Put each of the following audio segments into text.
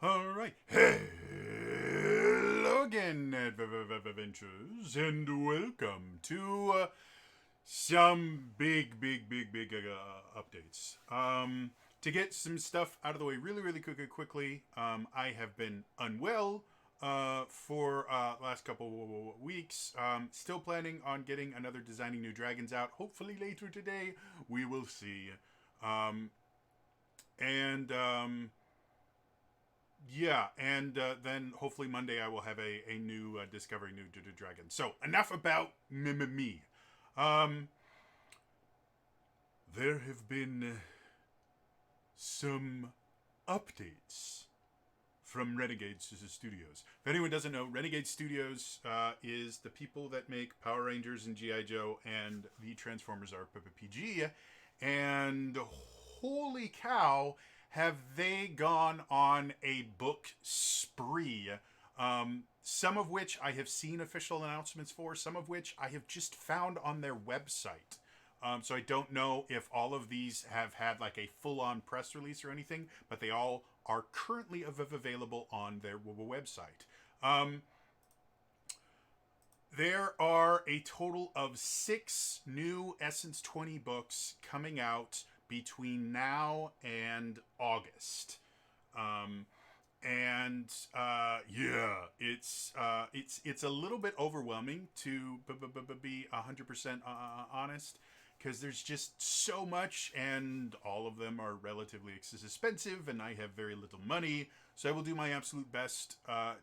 All right. Hello again, adventures, and welcome to some big updates. To get some stuff out of the way really quickly, I have been unwell for last couple weeks. Still planning on getting another Designing New Dragons out. Hopefully later today. We will see. Um, and Yeah, and then hopefully Monday I will have a new Discovery New Dragon. So enough about me. Um, there have been some updates from Renegade Studios. If anyone doesn't know, Renegade Studios is the people that make Power Rangers and GI Joe and the Transformers RPG. And holy cow, have they gone on a book spree? Some of which I have seen official announcements for, some of which I have just found on their website. So I don't know if all of these have had like a full-on press release or anything, but they all are currently available on their website. Um, there are a total of 6 new Essence20 books coming out between now and August. Um, and yeah, it's a little bit overwhelming to be 100% honest, because there's just so much, and all of them are relatively expensive, and I have very little money. So I will do my absolute best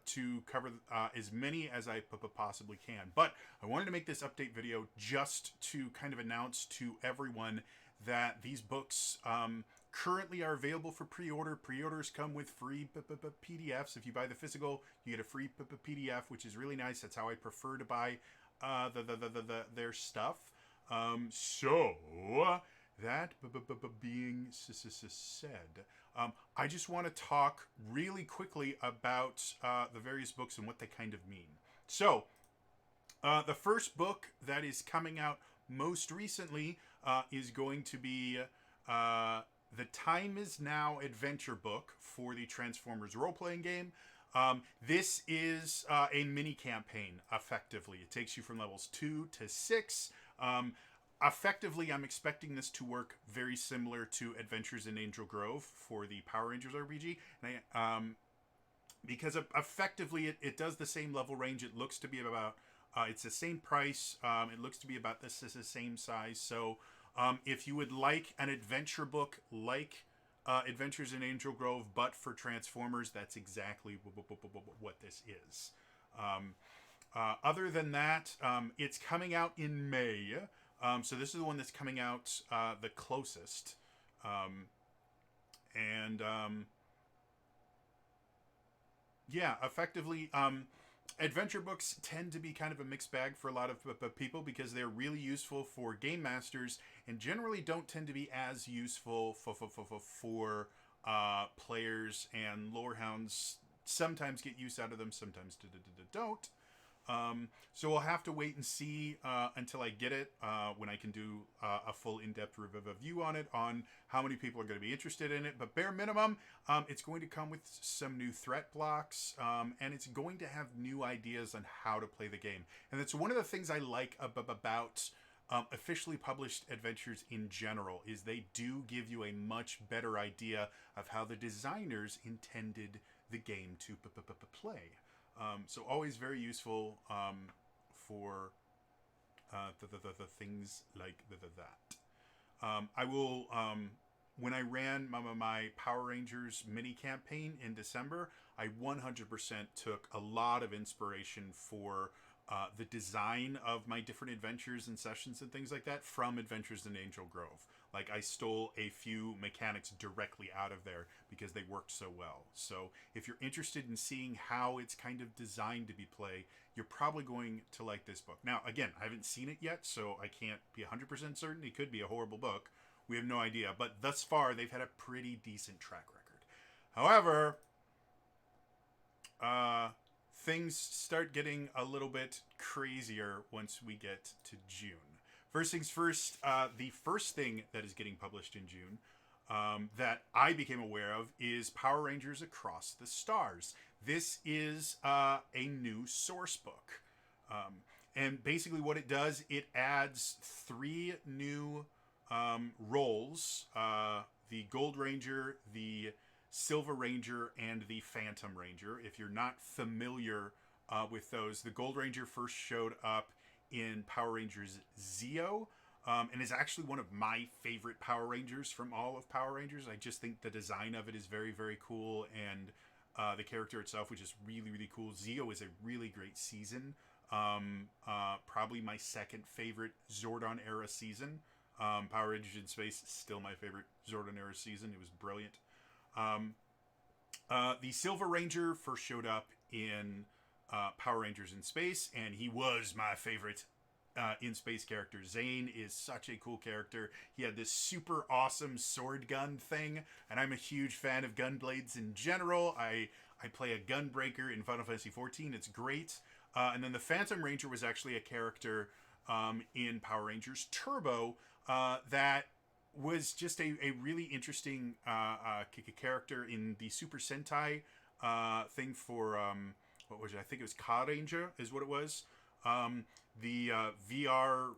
to cover as many as I possibly can. But I wanted to make this update video just to kind of announce to everyone that these books currently are available for pre-order. Pre-orders come with free PDFs. If you buy the physical, you get a free PDF, which is really nice. That's how I prefer to buy their stuff. So that being said, I just want to talk really quickly about the various books and what they kind of mean. So the first book that is coming out most recently is going to be the Time Is Now adventure book for the Transformers role-playing game. This is a mini campaign, effectively. It takes you from levels 2 to 6. Effectively, I'm expecting this to work very similar to Adventures in Angel Grove for the Power Rangers RPG. And because effectively it does the same level range. It looks to be about, it's the same price. It looks to be about the same size. So if you would like an adventure book like Adventures in Angel Grove, but for Transformers, that's exactly what this is. Other than that, it's coming out in May. So this is the one that's coming out the closest. And yeah, effectively, adventure books tend to be kind of a mixed bag for a lot of people, because they're really useful for game masters and generally don't tend to be as useful for players, and lore hounds sometimes get use out of them, sometimes don't. So we'll have to wait and see until I get it, when I can do a full in-depth review on it, on how many people are going to be interested in it. But bare minimum, it's going to come with some new threat blocks, and it's going to have new ideas on how to play the game. And that's one of the things I like about officially published adventures in general, is they do give you a much better idea of how the designers intended the game to play. So always very useful for the things like that. I will, when I ran my Power Rangers mini campaign in December, I 100% took a lot of inspiration for the design of my different adventures and sessions and things like that from Adventures in Angel Grove. Like, I stole a few mechanics directly out of there because they worked so well. So if you're interested in seeing how it's kind of designed to be played, you're probably going to like this book. Now, again, I haven't seen it yet, so I can't be 100% certain. It could be a horrible book. We have no idea. But thus far, they've had a pretty decent track record. However, things start getting a little bit crazier once we get to June. First things first, the first thing that is getting published in June that I became aware of is Power Rangers Across the Stars. This is a new source book. And basically, what it does, it adds 3 new roles: the Gold Ranger, the Silver Ranger, and the Phantom Ranger. If you're not familiar with those, the Gold Ranger first showed up in Power Rangers Zeo, and is actually one of my favorite Power Rangers from all of Power Rangers. I just think the design of it is very, very cool, and the character itself, which is really, really cool. Zeo is a really great season. Probably my second favorite Zordon era season. Power Rangers in Space is still my favorite Zordon era season. It was brilliant. The Silver Ranger first showed up in Power Rangers in Space, and he was my favorite in-space character. Zane is such a cool character. He had this super awesome sword gun thing, and I'm a huge fan of gun blades in general. I play a gun breaker in Final Fantasy XIV. It's great. And then the Phantom Ranger was actually a character in Power Rangers Turbo that was just a really interesting character in the Super Sentai thing for, what was it? I think it was Ka Ranger is what it was. The VR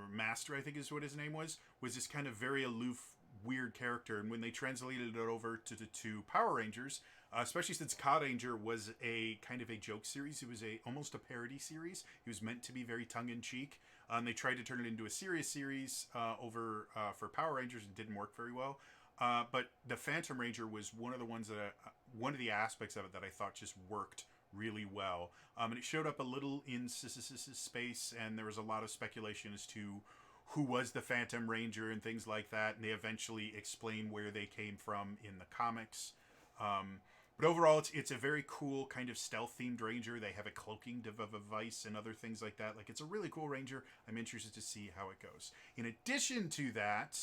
Master, I think is what his name was this kind of very aloof, weird character. And when they translated it over to Power Rangers, especially since Ka Ranger was a kind of a joke series, it was almost a parody series. It was meant to be very tongue-in-cheek. They tried to turn it into a serious series for Power Rangers, and didn't work very well. But the Phantom Ranger was one of the ones that one of the aspects of it that I thought just worked really well. And it showed up a little in space, and there was a lot of speculation as to who was the Phantom Ranger and things like that. And they eventually explain where they came from in the comics. But overall, it's a very cool kind of stealth-themed Ranger. They have a cloaking device and other things like that. Like, it's a really cool Ranger. I'm interested to see how it goes. In addition to that,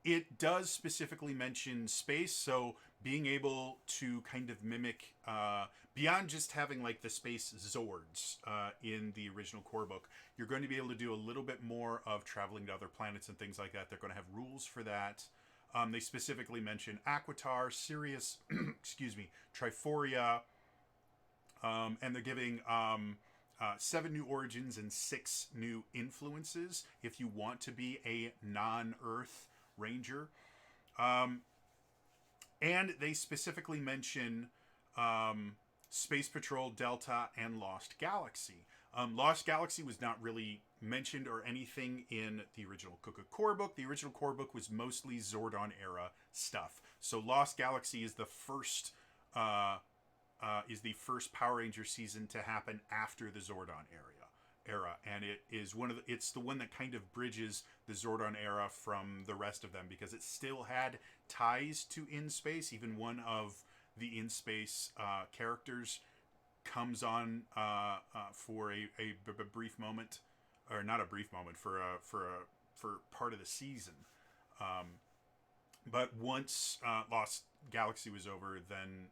it does specifically mention space, so being able to kind of mimic, beyond just having like the space Zords in the original core book, you're going to be able to do a little bit more of traveling to other planets and things like that. They're going to have rules for that. They specifically mention Aquitar, Sirius, excuse me, Triforia, and they're giving 7 new origins and 6 new influences if you want to be a non-Earth Ranger. And they specifically mention Space Patrol, Delta, and Lost Galaxy. Lost Galaxy was not really mentioned or anything in the original Cookbook core book. The original core book was mostly Zordon era stuff. So Lost Galaxy is the first Power Ranger season to happen after the Zordon era, and it is it's the one that kind of bridges the Zordon era from the rest of them, because it still had ties to In Space. Even one of the In Space characters comes on for a brief moment, or not a brief moment, for part of the season. But once Lost Galaxy was over, then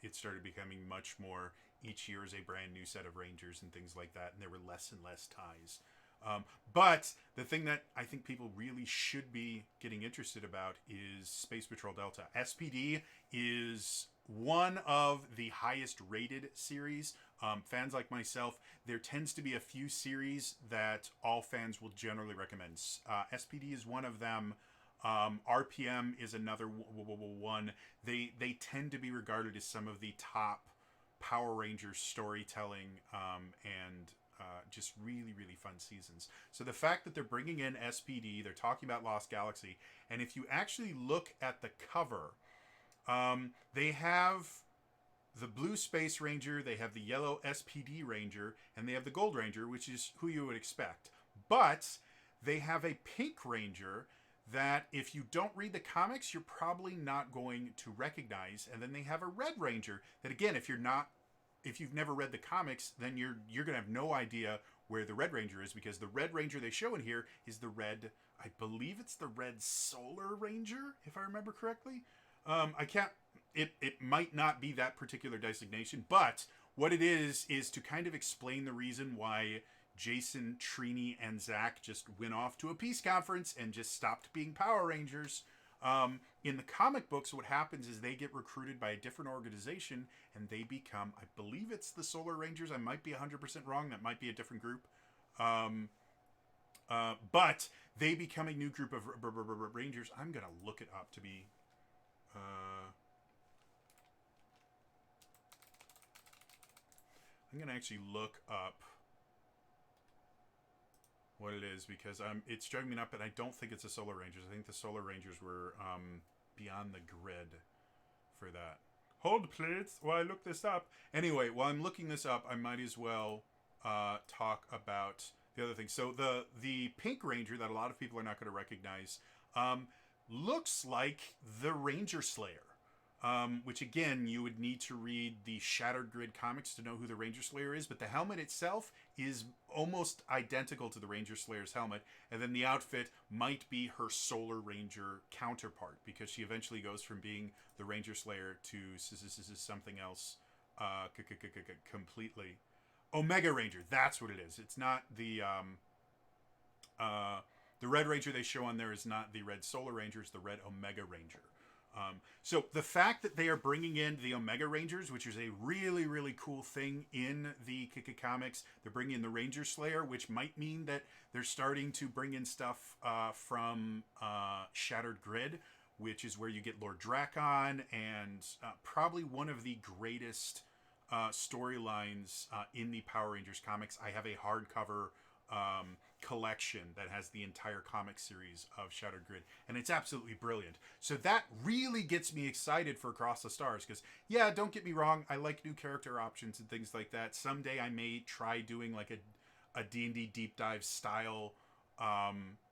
it started becoming much more. Each year is a brand new set of Rangers and things like that, and there were less and less ties. But the thing that I think people really should be getting interested about is Space Patrol Delta. SPD is one of the highest rated series. Fans like myself, there tends to be a few series that all fans will generally recommend. SPD is one of them. RPM is another one. They tend to be regarded as some of the top Power Rangers storytelling and just really, really fun seasons. So the fact that they're bringing in SPD, they're talking about Lost Galaxy, and if you actually look at the cover, they have the blue Space Ranger, they have the yellow SPD Ranger, and they have the Gold Ranger, which is who you would expect. But they have a pink Ranger that if you don't read the comics, you're probably not going to recognize. And then they have a Red Ranger that, again, if you've never read the comics, then you're going to have no idea where the Red Ranger is, because the Red Ranger they show in here is the red, I believe it's the Red Solar Ranger, if I remember correctly. It might not be that particular designation, but what it is to kind of explain the reason why Jason, Trini, and Zach just went off to a peace conference and just stopped being Power Rangers. In the comic books, what happens is they get recruited by a different organization and they become, I believe it's the Solar Rangers. I might be 100% wrong. That might be a different group. But they become a new group of Rangers. I'm going to look it up to be... I'm going to actually look up what it is because it's driving me up, and I don't think it's the Solar Rangers. I think the Solar Rangers were beyond the grid for that. Hold, please, while I look this up. Anyway, while I'm looking this up, I might as well talk about the other thing. So the Pink Ranger that a lot of people are not going to recognize looks like the Ranger Slayer. Which again, you would need to read the Shattered Grid comics to know who the Ranger Slayer is, but the helmet itself is almost identical to the Ranger Slayer's helmet, and then the outfit might be her Solar Ranger counterpart, because she eventually goes from being the Ranger Slayer to something else completely. Omega Ranger, that's what it is. It's not the Red Ranger they show on there is not the Red Solar Ranger, it's the Red Omega Ranger. So the fact that they are bringing in the Omega Rangers, which is a really, really cool thing in the comics, they're bringing in the Ranger Slayer, which might mean that they're starting to bring in stuff from Shattered Grid, which is where you get Lord Drakon, and probably one of the greatest storylines in the Power Rangers comics. I have a hardcover collection that has the entire comic series of Shattered Grid, and it's absolutely brilliant. So that really gets me excited for Across the Stars, because yeah, don't get me wrong, I like new character options and things like that. Someday I may try doing like a D&D deep dive style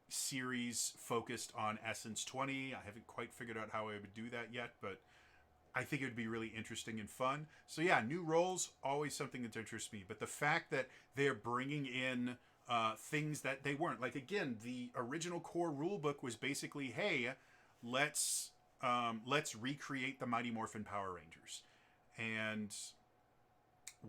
series focused on Essence20. I haven't quite figured out how I would do that yet, but I think it would be really interesting and fun. So yeah, new roles, always something that interests me. But the fact that they're bringing in things that they weren't, like, again, the original core rulebook was basically, hey, let's recreate the Mighty Morphin Power Rangers. And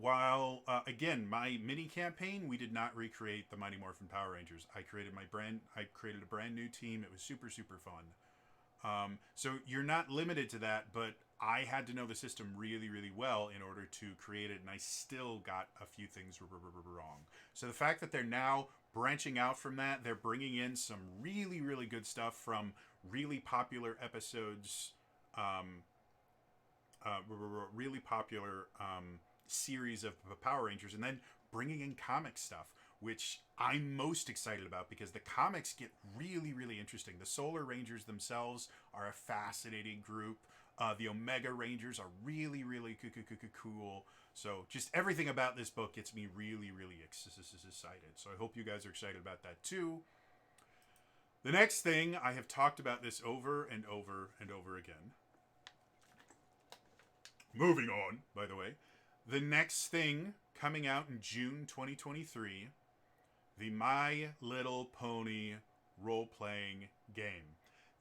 while again, my mini campaign, we did not recreate the Mighty Morphin Power Rangers. I created a brand new team. It was super, super fun. So you're not limited to that, but I had to know the system really, really well in order to create it, and I still got a few things wrong. So the fact that they're now branching out from that, they're bringing in some really, really good stuff from really popular episodes, really popular series of Power Rangers, and then bringing in comic stuff, which I'm most excited about because the comics get really, really interesting. The Solar Rangers themselves are a fascinating group. The Omega Rangers are really, really cool. So just everything about this book gets me really, really excited. So I hope you guys are excited about that too. The next thing, I have talked about this over and over and over again. Moving on, by the way. The next thing coming out in June 2023, the My Little Pony role-playing game.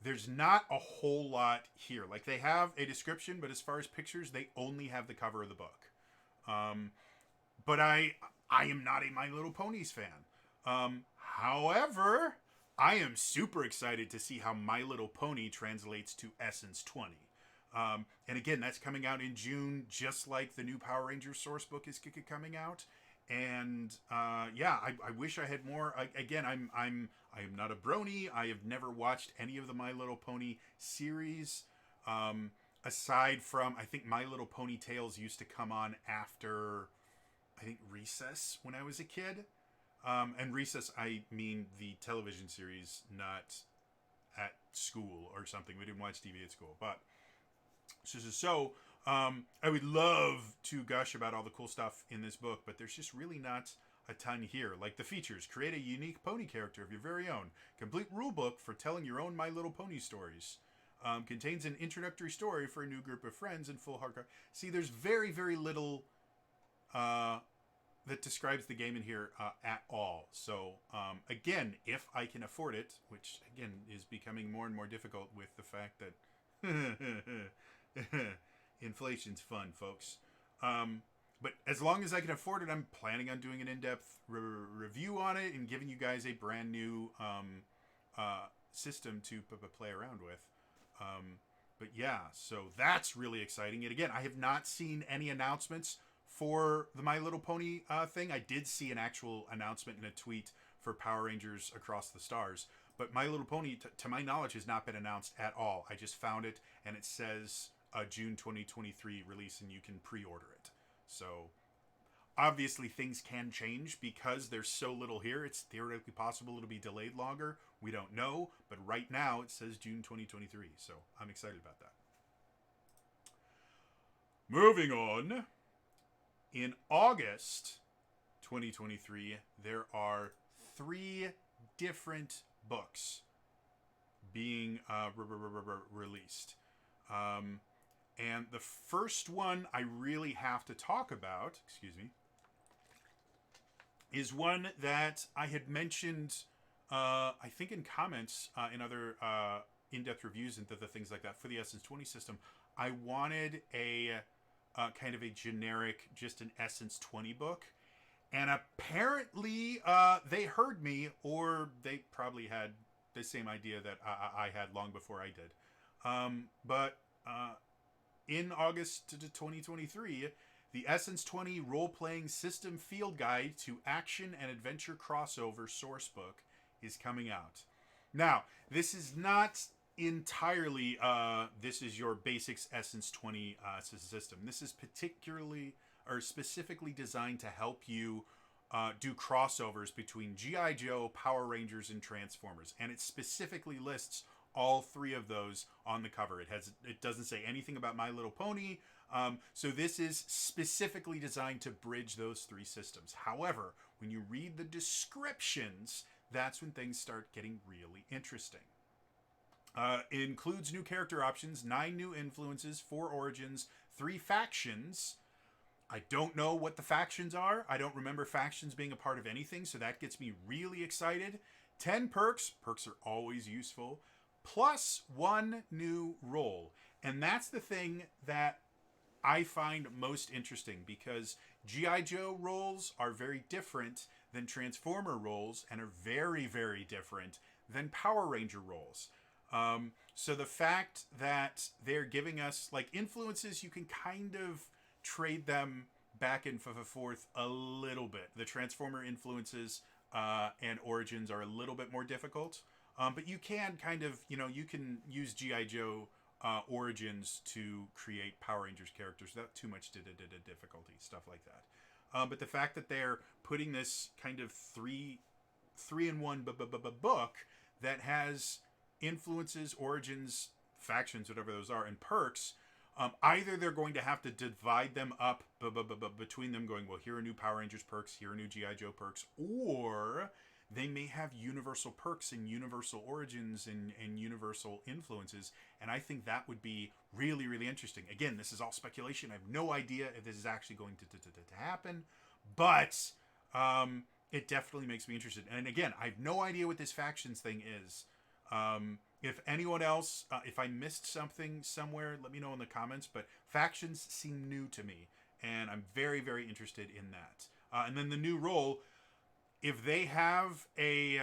There's not a whole lot here. Like, they have a description, but as far as pictures, they only have the cover of the book. But I am not a My Little Ponies fan. However, I am super excited to see how My Little Pony translates to Essence20. And again, that's coming out in June, just like the new Power Rangers Sourcebook is coming out. And yeah, I wish I had more. Again, I am not a brony. I have never watched any of the My Little Pony series, aside from, I think My Little Pony Tales used to come on after, I think, Recess when I was a kid. And Recess, I mean the television series, not at school or something. We didn't watch TV at school, but so I would love to gush about all the cool stuff in this book, but there's just really not a ton here. Like the features: create a unique pony character of your very own. Complete rulebook for telling your own My Little Pony stories. Contains an introductory story for a new group of friends and full hardcover. See, there's very, very little that describes the game in here at all. So again, if I can afford it, which again is becoming more and more difficult with the fact that inflation's fun, folks. But as long as I can afford it, I'm planning on doing an in-depth review on it and giving you guys a brand new system to play around with. But yeah, so that's really exciting. And again, I have not seen any announcements for the My Little Pony thing. I did see an actual announcement in a tweet for Power Rangers Across the Stars. But My Little Pony, to my knowledge, has not been announced at all. I just found it, and it says June 2023 release, and you can pre-order it. So obviously things can change because there's so little here. It's theoretically possible it'll be delayed longer. We don't know, but right now it says June 2023, so I'm excited about that. Moving on, in August 2023, there are 3 different books being released. And the first one I really have to talk about, is one that I had mentioned, I think in comments in other in-depth reviews and the things like that for the Essence20 system. I wanted a kind of a generic, just an Essence20 book. And apparently they heard me, or they probably had the same idea that I had long before I did. But in August 2023, the Essence20 Role-Playing System Field Guide to Action and Adventure Crossover Sourcebook is coming out. Now, this is not entirely, this is your basics Essence20 system. This is particularly or specifically designed to help you do crossovers between G.I. Joe, Power Rangers, and Transformers. And it specifically lists all 3 of those on the cover. It doesn't say anything about My Little Pony. So this is specifically designed to bridge those 3 systems. However, when you read the descriptions, that's when things start getting really interesting. It includes new character options, 9 new influences, 4 origins, 3 factions. I don't know what the factions are. I don't remember factions being a part of anything, so that gets me really excited. 10 perks. Perks are always useful. Plus 1 new role. And that's the thing that I find most interesting, because G.I. Joe roles are very different than Transformer roles and are very, very different than Power Ranger roles. So the fact that they're giving us like influences, you can kind of trade them back and forth a little bit. The Transformer influences and origins are a little bit more difficult, but you can kind of, you can use G.I. Joe origins to create Power Rangers characters without too much difficulty, stuff like that. But the fact that they're putting this kind of three-in-one book that has influences, origins, factions, whatever those are, and perks, either they're going to have to divide them up between them, going, well, here are new Power Rangers perks, here are new G.I. Joe perks, or they may have universal perks and universal origins and universal influences, and I think that would be really, really interesting. Again, this is all speculation. I have no idea if this is actually going to happen, but it definitely makes me interested. And again, I have no idea what this factions thing is. If anyone else, if I missed something somewhere, let me know in the comments, but factions seem new to me, and I'm very, very interested in that. And then the new role, if they have a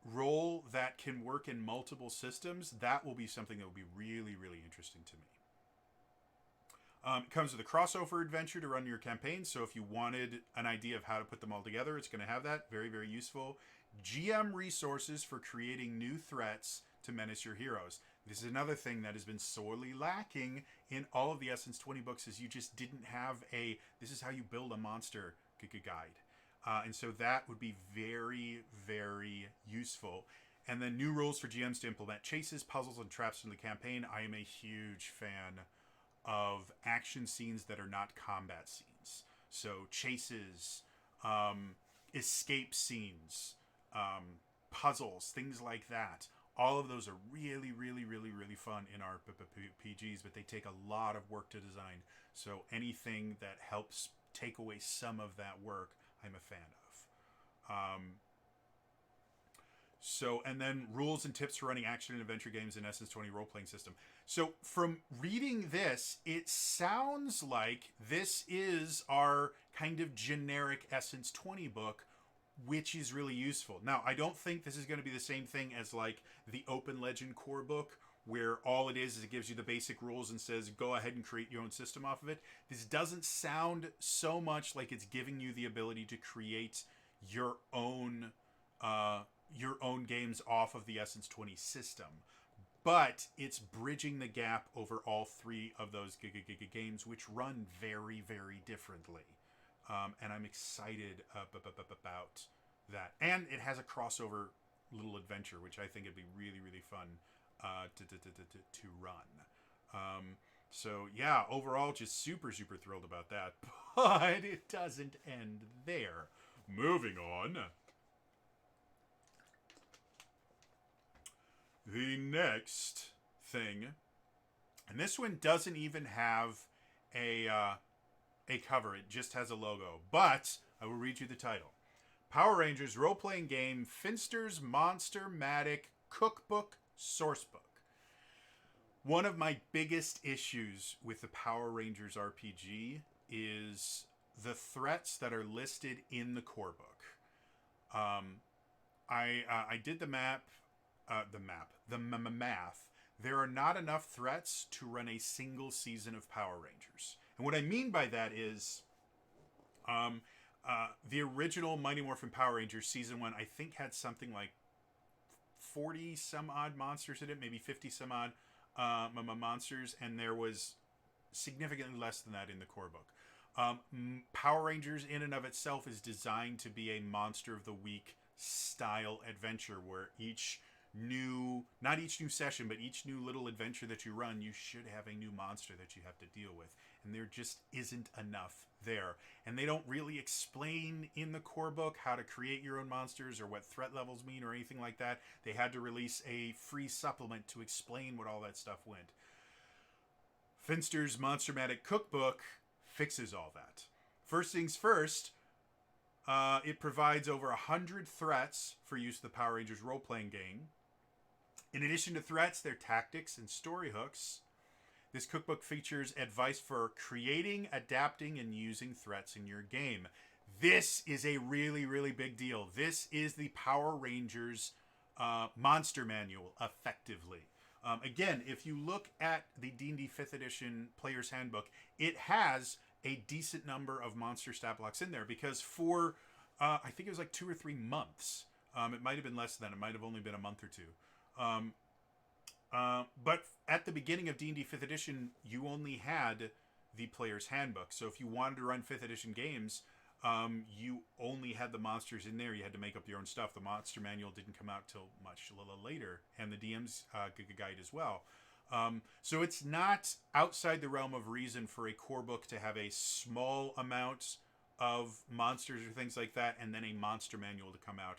role that can work in multiple systems, that will be something that will be really, really interesting to me. It comes with a crossover adventure to run your campaign, so if you wanted an idea of how to put them all together, it's going to have that. Very, very useful. GM resources for creating new threats to menace your heroes. This is another thing that has been sorely lacking in all of the Essence20 books, is you just didn't have a, this is how you build a monster guide. And so that would be very, very useful. And then new rules for GMs to implement chases, puzzles, and traps in the campaign. I am a huge fan of action scenes that are not combat scenes. So chases, escape scenes, puzzles, things like that. All of those are really, really, really, really fun in our PGs, but they take a lot of work to design. So anything that helps take away some of that work, I'm a fan of. And then rules and tips for running action and adventure games in Essence20 role-playing system. So from reading this, it sounds like this is our kind of generic Essence20 book, which is really useful. Now, I don't think this is going to be the same thing as like the Open Legend core book, where all it is it gives you the basic rules and says go ahead and create your own system off of it. This doesn't sound so much like it's giving you the ability to create your own games off of the Essence20 system, but it's bridging the gap over all three of those games, which run very, very differently. And I'm excited about that. And it has a crossover little adventure, which I think would be really, really fun to run. So yeah, overall, just super, super thrilled about that. But it doesn't end there. Moving on. The next thing, and this one doesn't even have a cover. It just has a logo. But I will read you the title. Power Rangers role-playing game Finster's Monster-Matic Cookbook Sourcebook. One of my biggest issues with the Power Rangers RPG is the threats that are listed in the core book. I did the math. There are not enough threats to run a single season of Power Rangers. And what I mean by that is the original Mighty Morphin Power Rangers Season 1, I think, had something like 40 some odd monsters in it, maybe 50 some odd monsters, and there was significantly less than that in the core book. Power Rangers in and of itself is designed to be a Monster of the Week style adventure where not each new session, but each new little adventure that you run, you should have a new monster that you have to deal with. And there just isn't enough there. And they don't really explain in the core book how to create your own monsters or what threat levels mean or anything like that. They had to release a free supplement to explain what all that stuff went. Finster's Monster-Matic Cookbook fixes all that. First things first, it provides over 100 threats for use of the Power Rangers role-playing game. In addition to threats, there are tactics and story hooks. This cookbook features advice for creating, adapting, and using threats in your game. This is a really, really big deal. This is the Power Rangers monster manual, effectively. Again, if you look at the D&D 5th Edition Player's Handbook, it has a decent number of monster stat blocks in there because for, I think it was like 2 or 3 months. It might have been less than that. It might have only been a month or two. But at the beginning of D&D 5th Edition, you only had the Player's Handbook. So if you wanted to run 5th Edition games, you only had the monsters in there. You had to make up your own stuff. The monster manual didn't come out till much later, and the DM's guide as well. So it's not outside the realm of reason for a core book to have a small amount of monsters or things like that, and then a monster manual to come out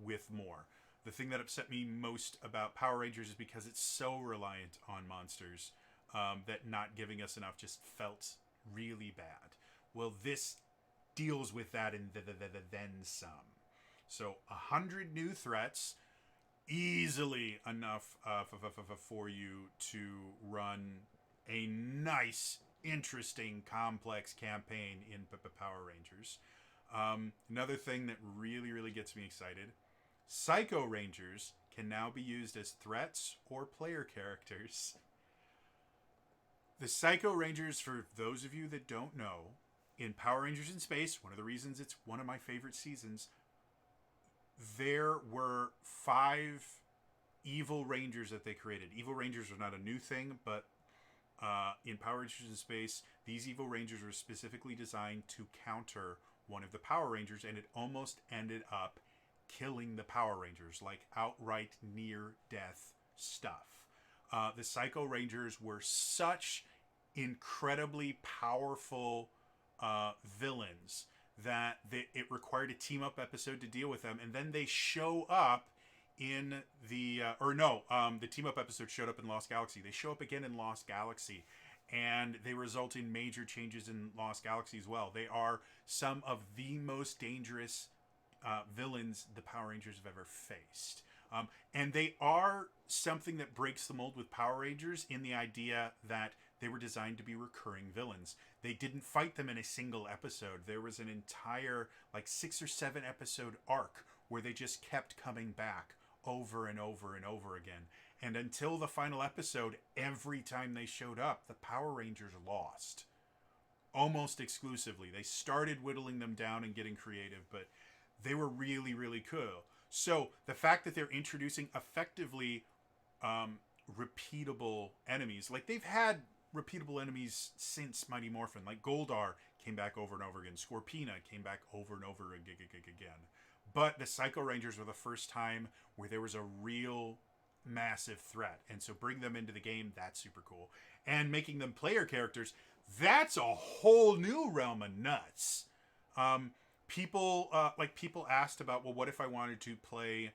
with more. The thing that upset me most about Power Rangers is because it's so reliant on monsters that not giving us enough just felt really bad. Well, this deals with that and then some. So 100 new threats, easily enough for you to run a nice, interesting, complex campaign in Power Rangers. Another thing that really, really gets me excited, Psycho Rangers can now be used as threats or player characters. The Psycho Rangers, for those of you that don't know, in Power Rangers in Space, one of the reasons it's one of my favorite seasons, there were 5 evil rangers that they created. Evil Rangers are not a new thing, but in Power Rangers in Space, these evil rangers were specifically designed to counter one of the Power Rangers, and it almost ended up killing the Power Rangers, like outright near-death stuff. The Psycho Rangers were such incredibly powerful villains that it required a team-up episode to deal with them, and then they show up in the... the team-up episode showed up in Lost Galaxy. They show up again in Lost Galaxy, and they result in major changes in Lost Galaxy as well. They are some of the most dangerous villains the Power Rangers have ever faced. And they are something that breaks the mold with Power Rangers in the idea that they were designed to be recurring villains. They didn't fight them in a single episode. There was an entire 6 or 7 episode arc where they just kept coming back over and over and over again. And until the final episode, every time they showed up, the Power Rangers lost. Almost exclusively. They started whittling them down and getting creative, but they were really, really cool. So the fact that they're introducing effectively repeatable enemies, like they've had repeatable enemies since Mighty Morphin, like Goldar came back over and over again, Scorpina came back over and over again. But the Psycho Rangers were the first time where there was a real massive threat, and so bring them into the game, that's super cool. And making them player characters, that's a whole new realm of nuts. People asked about, well, what if I wanted to play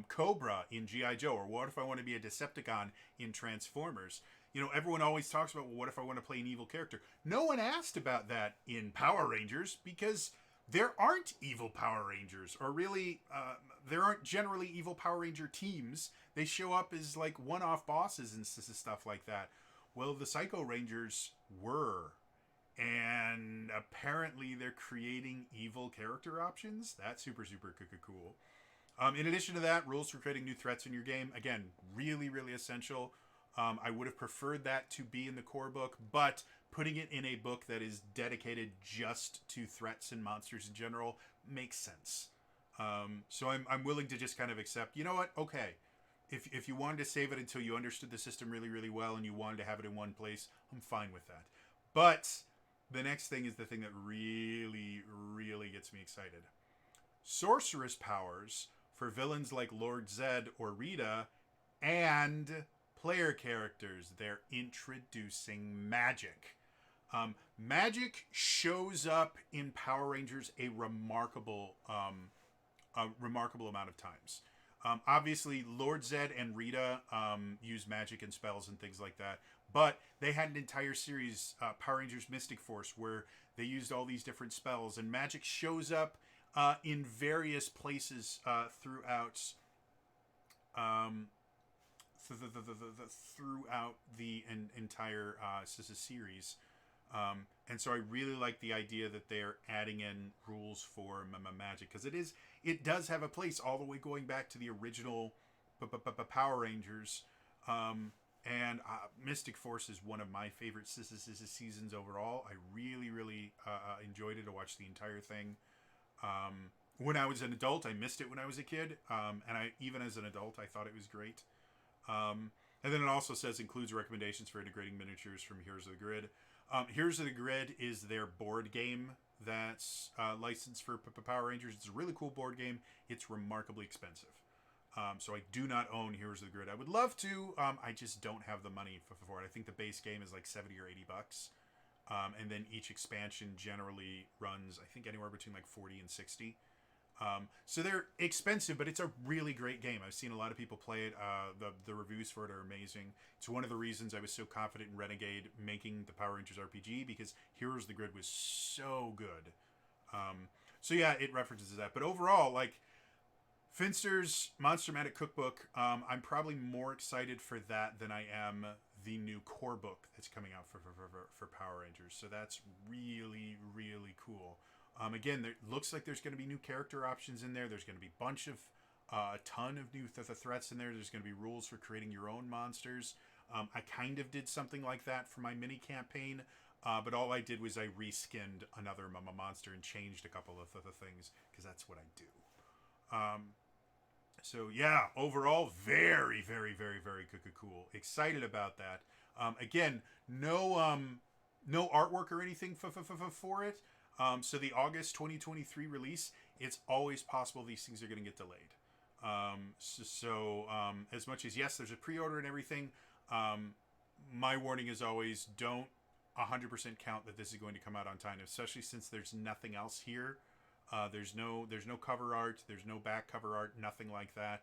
Cobra in G.I. Joe, or what if I want to be a Decepticon in Transformers? You know, everyone always talks about, well, what if I want to play an evil character? No one asked about that in Power Rangers, because there aren't evil Power Rangers, or really, there aren't generally evil Power Ranger teams. They show up as like one-off bosses and stuff like that. Well, the Psycho Rangers were, and apparently they're creating evil character options. That's super, super cool. In addition to that, rules for creating new threats in your game, again, really, really essential. I would have preferred that to be in the core book, but putting it in a book that is dedicated just to threats and monsters in general makes sense. So I'm willing to just kind of accept, you know what, okay, if you wanted to save it until you understood the system really, really well and you wanted to have it in one place, I'm fine with that. But the next thing is the thing that really, really gets me excited. Sorceress powers for villains like Lord Zed or Rita, and player characters. They're introducing magic. Magic shows up in Power Rangers a remarkable amount of times. Obviously, Lord Zed and Rita use magic and spells and things like that. But they had an entire series, Power Rangers Mystic Force, where they used all these different spells. And magic shows up in various places throughout the entire series. And so I really like the idea that they're adding in rules for magic, because it does have a place all the way going back to the original Power Rangers. And Mystic Force is one of my favorite seasons overall. I really, really enjoyed it. I watched the entire thing. When I was an adult, I missed it when I was a kid. And even as an adult, I thought it was great. And then it also says includes recommendations for integrating miniatures from Heroes of the Grid. Heroes of the Grid is their board game that's licensed for Power Rangers. It's a really cool board game. It's remarkably expensive. So I do not own Heroes of the Grid. I would love to. I just don't have the money for it. I think the base game is like $70 or $80. And then each expansion generally runs, I think, anywhere between like 40 and 60. So they're expensive, but it's a really great game. I've seen a lot of people play it. The reviews for it are amazing. It's one of the reasons I was so confident in Renegade making the Power Rangers RPG, because Heroes of the Grid was so good. So yeah, it references that. But overall, like, Finster's Monster-Matic Cookbook, I'm probably more excited for that than I am the new core book that's coming out for Power Rangers. So that's really, really cool. Again, it looks like there's going to be new character options in there. There's going to be a ton of new threats in there. There's going to be rules for creating your own monsters. I kind of did something like that for my mini campaign, but all I did was I reskinned another monster and changed a couple of the things, because that's what I do. So yeah, overall, very, very, very, very cool. Excited about that. Again, no artwork or anything for it. So the August 2023 release, it's always possible these things are going to get delayed. As much as, yes, there's a pre-order and everything, my warning is always, don't 100% count that this is going to come out on time, especially since there's nothing else here. There's no cover art, there's no back cover art, nothing like that.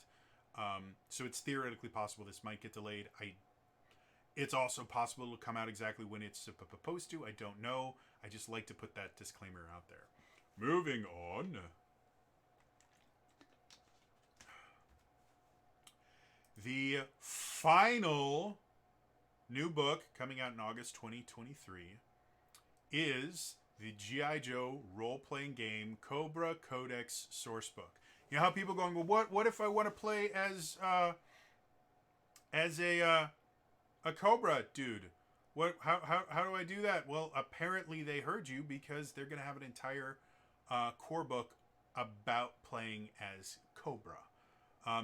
So it's theoretically possible this might get delayed. It's also possible it'll come out exactly when it's supposed to. I don't know. I just like to put that disclaimer out there. Moving on. The final new book coming out in August 2023 is the G.I. Joe role-playing game Cobra Codex Sourcebook. You know how people going, well, what if I want to play as as a Cobra dude. What? How do I do that? Well, apparently they heard you because they're gonna have an entire core book about playing as Cobra.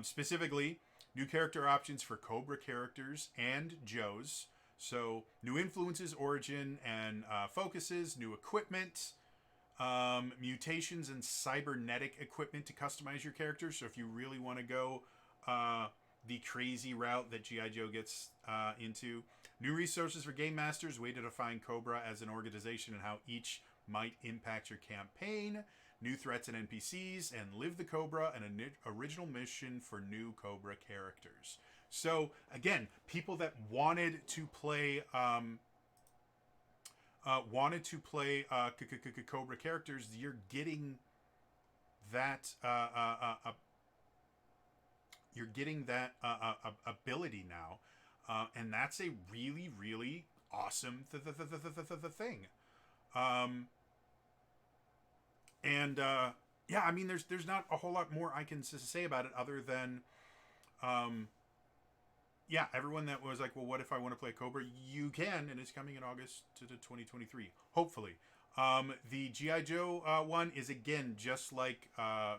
Specifically, new character options for Cobra characters and Joes. So, new influences, origin, and focuses, new equipment, mutations, and cybernetic equipment to customize your character. So, if you really want to go the crazy route that G.I. Joe gets into, new resources for game masters, way to define Cobra as an organization and how each might impact your campaign, new threats and NPCs, and Live the Cobra, an original mission for new Cobra characters. So again, people that wanted to play Cobra characters, you're getting that ability now, and that's a really really awesome thing. And yeah, I mean, there's not a whole lot more I can say about it other than, yeah, everyone that was like, well, what if I want to play Cobra? You can, and it's coming in August to 2023, hopefully. The G.I. Joe one is, again, just like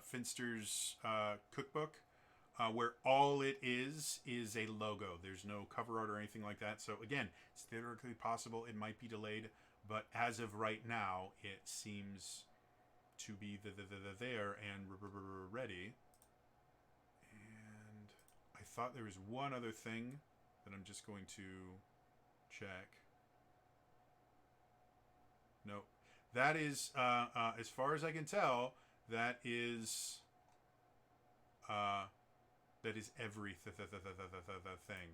Finster's Cookbook, where all it is a logo. There's no cover art or anything like that. So, again, it's theoretically possible it might be delayed, but as of right now, it seems to be there and ready. And I thought there was one other thing that I'm just going to check. No, that is as far as I can tell, that is every thing.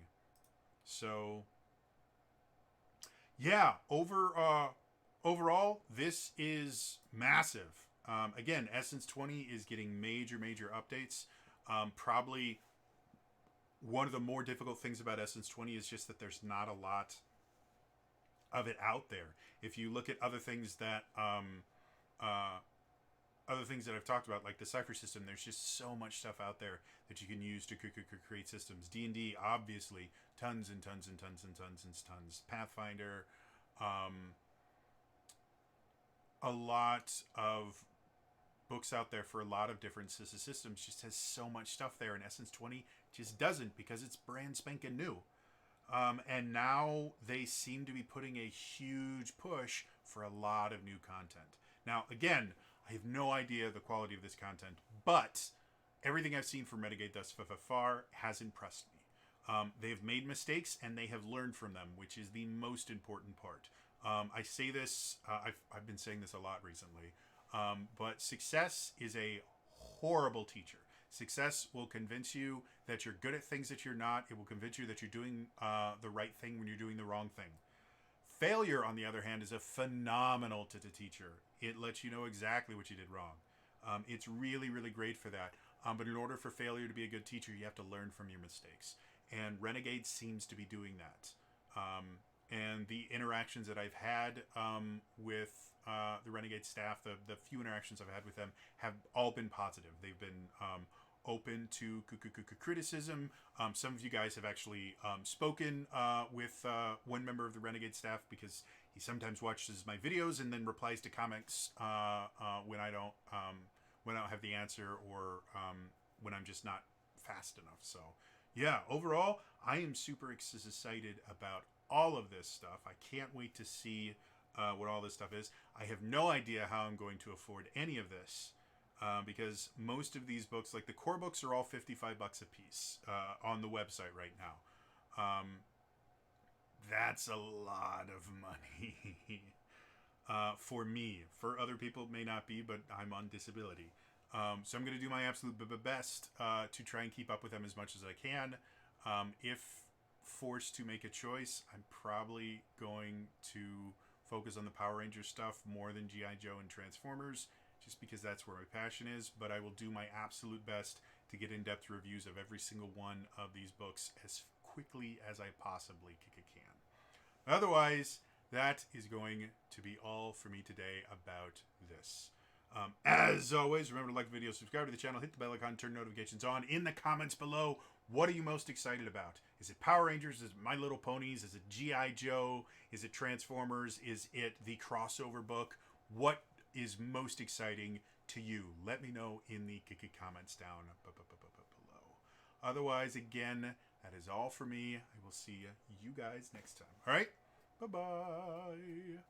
So yeah, overall, this is massive. Again, Essence20 is getting major updates. Probably one of the more difficult things about Essence20 is just that there's not a lot of it out there. If you look at other things that I've talked about, like the Cypher system, there's just so much stuff out there that you can use to create systems. D&D, obviously, tons and tons. Pathfinder, a lot of books out there for a lot of different systems, just has so much stuff there, and Essence20 just doesn't, because it's brand spanking new. And now they seem to be putting a huge push for a lot of new content. Now, again, I have no idea the quality of this content, but everything I've seen from Renegade thus far has impressed me. They've made mistakes, and they have learned from them, which is the most important part. I say this, I've been saying this a lot recently, but success is a horrible teacher. Success will convince you that you're good at things that you're not. It will convince you that you're doing the right thing when you're doing the wrong thing. Failure, on the other hand, is a phenomenal teacher. It lets you know exactly what you did wrong. It's really, really great for that. But in order for failure to be a good teacher, you have to learn from your mistakes. And Renegade seems to be doing that. And the interactions that I've had with the Renegade staff, the few interactions I've had with them, have all been positive. They've been open to criticism. Some of you guys have actually spoken with one member of the Renegade staff, because he sometimes watches my videos and then replies to comments when I don't have the answer, or when I'm just not fast enough. So yeah, overall, I am super excited about all of this stuff. I can't wait to see what all this stuff is. I have no idea how I'm going to afford any of this, because most of these books, like the core books, are all $55 a piece on the website right now. That's a lot of money for me. For other people, it may not be, but I'm on disability. So I'm going to do my absolute best to try and keep up with them as much as I can. If forced to make a choice, I'm probably going to focus on the Power Rangers stuff more than G.I. Joe and Transformers, just because that's where my passion is. But I will do my absolute best to get in-depth reviews of every single one of these books as quickly as I possibly can. Otherwise, that is going to be all for me today about this. As always, remember to like the video, subscribe to the channel, hit the bell icon, turn notifications on. In the comments below, what are you most excited about? Is it Power Rangers? Is it My Little Ponies? Is it G.I. Joe? Is it Transformers? Is it the crossover book? What is most exciting to you? Let me know in the comments down below. Otherwise, again, that is all for me. I will see you guys next time. All right? Bye-bye.